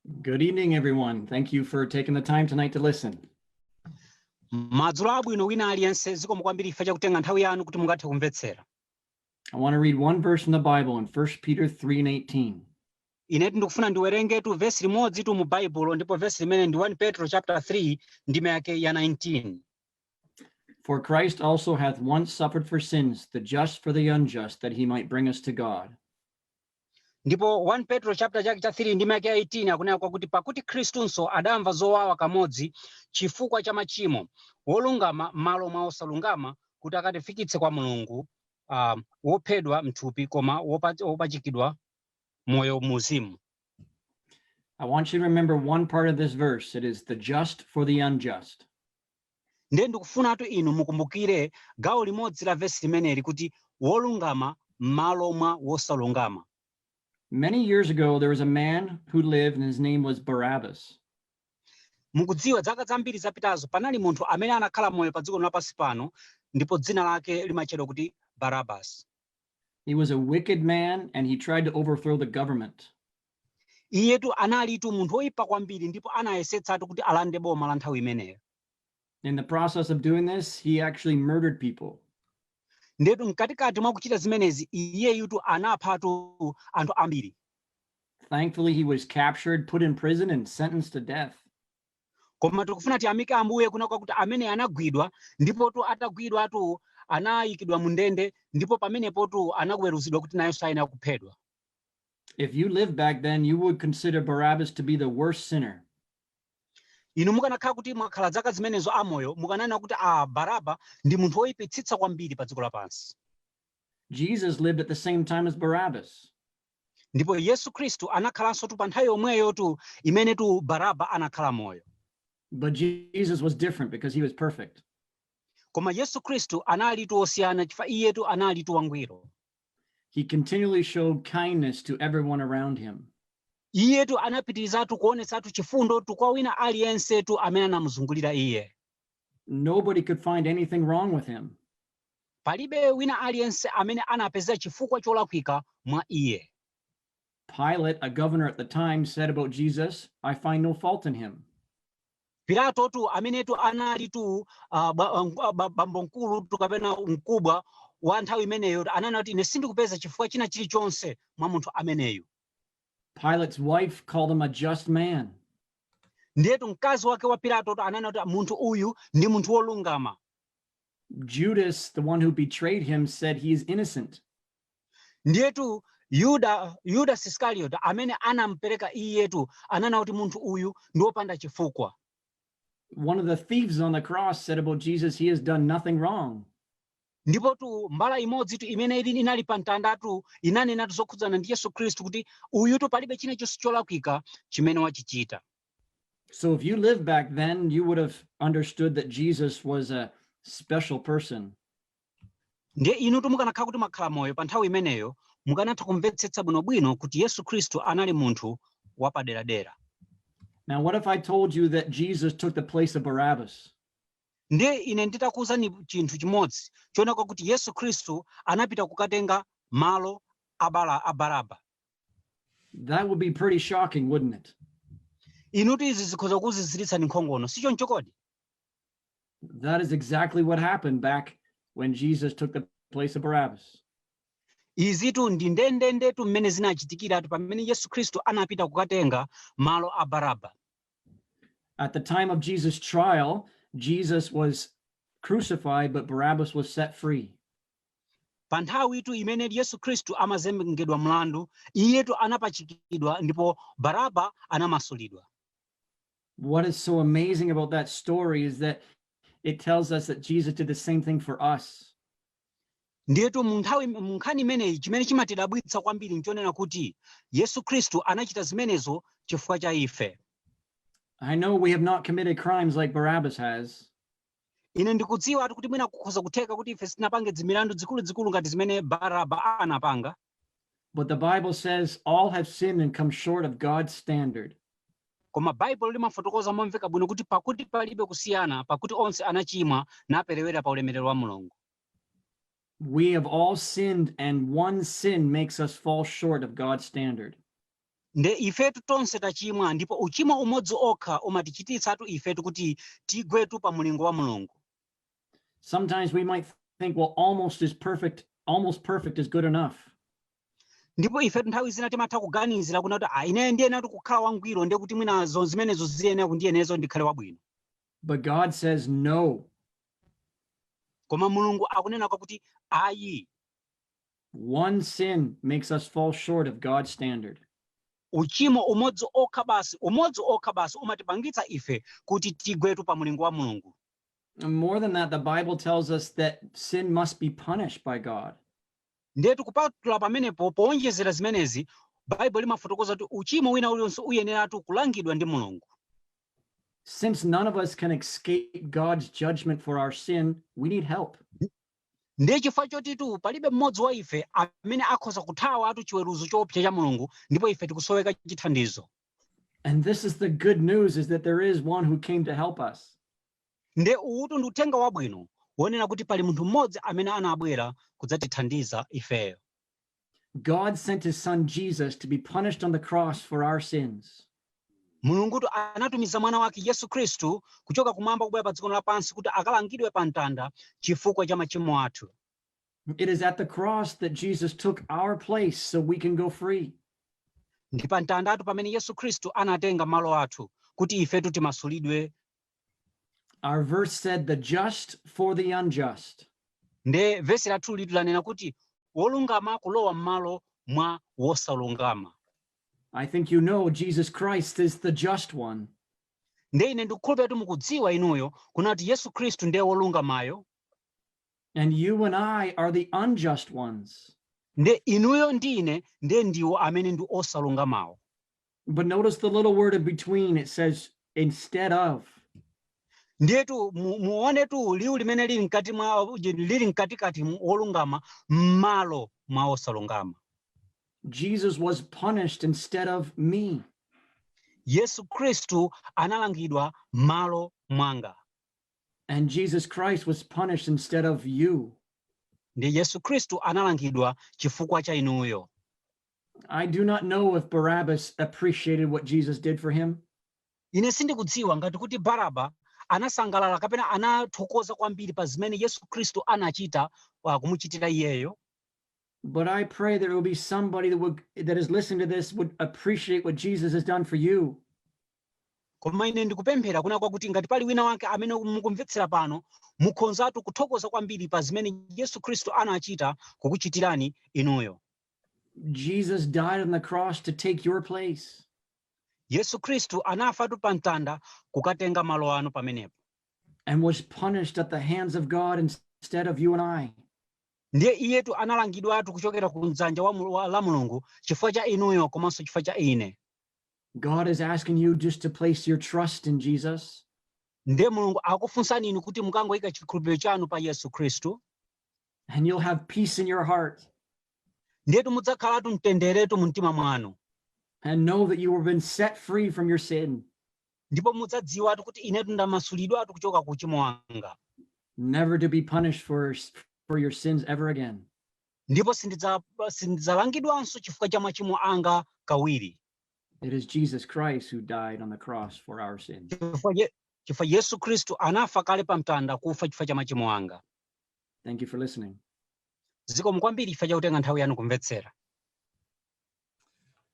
Good evening, everyone. Thank you for taking the time tonight to listen. Madzulo abwino wina aliyense zikomo kwambiri ife chakutenga nthawi yanu kuti mungathe kumvetsera. I want to read one verse in the Bible in 1 Peter 3:18. Inetu ndikufuna ndiwerengetu vesi limodzi tu mu Baibulo ndipo vesi limene ndi 1 Petro chapter 3 ndime yake ya 19. For Christ also hath once suffered for sins, the just for the unjust, that he might bring us to God. Ndipo 1 Petro chapter chake cha 3 ndime yake ya 18 akunena kwakuti pakuti Khristunso adamva zowawa kamodzi chifukwa cha machimo, wolungama m'malo mwa osalungama kuti akatifikitse kwa Mulungu, wophedwa mthupi koma wopachikidwa moyo muzimu. I want you to remember one part of this verse. It is the just for the unjust. Ndiye ndikufunatu inu mukumbukire gawo limodzi la vesi limeneli kuti wolungama m'malo mwa wosalungama. Many years ago, there was a man who lived, and his name was Barabbas. Mukudziwa zaka zambiri zapitazo panali munthu amene anakhala moyo pa dziko lapansi pano ndipo dzina lake limatchedwa kuti Barabbas. He was a wicked man, and he tried to overthrow the government. Iyetu analitu munthu woyipa kwambiri ndipo anayesetsatu kuti alande boma la nthawi imeneyo. In the process of doing this, he actually murdered people. Ndetu mkatikati mwa kuchita zimenezi iyeyutu anaphatu anthu ambiri. Thankfully, he was captured, put in prison, and sentenced to death. Koma tikufuna tiyamike Ambuye kuna kwakuti amene anagwidwa ndipotu atagwidwatu anayikidwa mu ndende ndipo pamenepotu anakuweruzidwa kuti nayenso ayenera kuphedwa. If you lived back then, you would consider Barabbas to be the worst sinner. Inu mukanakhala kuti mwakhala zaka zimenezo amoyo mukanena kuti Baraba ndi munthu woyipitsitsa kwambiri pa dziko lapansi. Jesus lived at the same time as Barabbas. Ndipo Yesu Khristu anakhalanso tu pa nthawi yomweyo tu imene tu Baraba anakhala moyo. But Jesus was different because he was perfect. Koma Yesu Khristu analitu osiyana chifukwa iyetu analitu wangwiro. He continually showed kindness to everyone around him. Iyetu anapitirizatu kuonetsatu chifundo tu kwa wina aliyense tu amene anamuzungulira iye. Nobody could find anything wrong with him. Palibe wina aliyense amene anapeza chifukwa cholakwika mwa iye. Pilate, a governor at the time, said about Jesus, "I find no fault in him." Pilato tu amenetu analitu bambo mkulu tu kapena mkubwa wa nthawi imeneyo ananena kuti ine sindikupeza chifukwa china chilichonse mwa munthu ameneyo. Pilate's wife called him a just man. Ndiyetu mkazi wake wa Pilato ananena kuti munthu uyu ndi munthu wolungama. Judas, the one who betrayed him, said he is innocent. Ndiyetu Judas Iscariot amene anampereka iyetu ananena kuti munthu uyu ndi wopanda chifukwa. One of the thieves on the cross said about Jesus, he has done nothing wrong. Ndipo tu mbala imodzi tu imene inali pa mtandatu inanenatu zokhudzana ndi Yesu Khristu kuti uyu tu palibe china chonse cholakwika chimene wachichita. So if you lived back then, you would have understood that Jesus was a special person. Ndiye inu tu mukanakhala kuti makhala moyo pa nthawi imeneyo mukanatha kumvetsetsa bwinobwino kuti Yesu Khristu anali munthu wapaderadera. Now, what if I told you that Jesus took the place of Barabbas? Ndiye ine nditakuwuzani chinthu chimodzi choona kuti Yesu Khristu anapita kukatenga malo a Baraba. That would be pretty shocking, wouldn't it? Inutu izi zikhoza kuziziritsani nkhongono, si choncho kodi? That is exactly what happened back when Jesus took the place of Barabbas. Izitu ndi ndendendetu mmene zinachitikiratu pamene Yesu Khristu anapita kukatenga malo a Baraba. At the time of Jesus' trial, Jesus was crucified, but Barabbas was set free. Pa nthawi itu imene Yesu Khristu amazengedwa mlandu, iyetu anapachikidwa ndipo Baraba anamasulidwa. What is so amazing about that story is that it tells us that Jesus did the same thing for us. Ndiyetu munkhani imeneyi chimene chimatidabwitsa kwambiri nchonena kuti Yesu Khristu anachita zimenezo chifukwa cha ife. I know we have not committed crimes like Barabbas has. Ine ndikudziwa kuti mwina kukhoza kutheka kuti ife sinapange zimilandu zikuluzikulu ngati zimene Baraba anapanga. But the Bible says all have sinned and come short of God's standard. Koma Bible limafotokoza momveka bwino kuti pakuti palibe kusiyana, pakuti onse anachimwa naperewera pa ulemerero wa Mulungu. We have all sinned, and one sin makes us fall short of God's standard. nde ifetu tonse tachimwa ndipo uchimo umodzi okha umatichititsatu ifetu kuti tigwetu pa mulingo wa Mulungu. Sometimes we might think, well, almost perfect is good enough. Ndipo ifetu nthawi zina timatha kuganizira kuna kuti ine ndiyenera kukhala wangwiro ndiye kuti mwinazo zimenezo ziyenera kundiyenezo ndikhale wabwino. But God says no. Koma Mulungu akunena kuti ayi. One sin makes us fall short of God's standard. Uchimo umodzi okha basi umatipangitsa ife kuti tigwetu pa mulingo wa Mulungu. More than that, the Bible tells us that sin must be punished by God. Ndetu kupatula pamenepo poonjezera zimenezi, Bible limafotokoza kuti uchimo wina uliwonse uyeneratu kulangidwa ndi Mulungu. Since none of us can escape God's judgment for our sin, we need help. Ndiye chifukwa chotitu palibe mmodzi wa ife amene akhoza kuthawa atu chiweruzo choopsa cha Mulungu, ndipo ife tikusoweka chithandizo. And this is the good news, is that there is one who came to help us. Nde uwu ndi uthenga wabwino wonena kuti pali munthu mmodzi amene anabwera kudzatithandiza ifeyo. God sent his son Jesus to be punished on the cross for our sins. Mulungu anatumiza mwana wake Yesu Kristu kuchoka kumwamba kubwera pa dziko lapansi kuti akalangidwe pa mtanda chifukwa cha machimo athu. It is at the cross that Jesus took our place so we can go free. Ndi pa mtanda athu pamene Yesu Kristu anatenga malo athu kuti ifetu timasulidwe. Our verse said, the just for the unjust. Nde vesi lathu lilanena kuti wolungama kulowa m'malo mwa wosalungama. I think you know Jesus Christ is the just one. Nde ine ndikukhulupirira mukudziwa inuyo kunati Yesu Kristu ndiye wolungamayo. And you and I are the unjust ones. Nde inuyo ndine nde ndiwo amene ndi osalungamawo. But notice the little word in between. It says instead of. Ndetu muonetu liwu limene lili mkatikati wolungama m'malo mwa osalungama. Jesus was punished instead of me. Yesu Kristu analangidwa malo mwanga. And Jesus Christ was punished instead of you. Nde Yesu Kristu analangidwa chifukwa cha inuyo. I do not know if Barabbas appreciated what Jesus did for him. Ine sindikudziwa ngati kuti Baraba anasangalala kapena anathokoza kwambiri pa zimene Yesu Kristu anachita kumuchitira iyeyo. But I pray there will be somebody that is listening to this would appreciate what Jesus has done for you. Koma ine ndikupemphera kuna kwakuti ngati pali wina wake amene mukumvetsera pano mukhonzatu kuthokoza kwambiri pa zimene Yesu Kristu anachita kukuchitirani inuyo. Jesus died on the cross to take your place. Yesu Kristu anafatu pa mtanda kukatenga malo anu pamenepo. And was punished at the hands of God instead of you and I. Ndiye iyetu analangidwatu kuchokera ku dzanja la Mulungu chifukwa cha inuyo komanso chifukwa cha ine. God is asking you just to place your trust in Jesus. Ndiye Mulungu akufunsani inu kuti mukangoyika chikhulupiriro chanu pa Yesu Kristu. And you'll have peace in your heart. Ndiyetu mudzakhalatu mtenderetu mu mtima mwanu. And know that you have been set free from your sin. Ndipo mudzadziwatu kuti inetu ndamasulidwatu kuchoka ku uchimo wanga. Never to be punished for your sins ever again. Ndipo sindidzalangidwanso chifukwa cha machimo anga kawiri. It is Jesus Christ who died on the cross for our sins. Chifukwa Yesu Kristu anafa kale pa mtanda kufa chifukwa cha machimo anga. Thank you for listening. Zikomo kwambiri chifukwa cha kutenga nthawi yanu kumvetsera.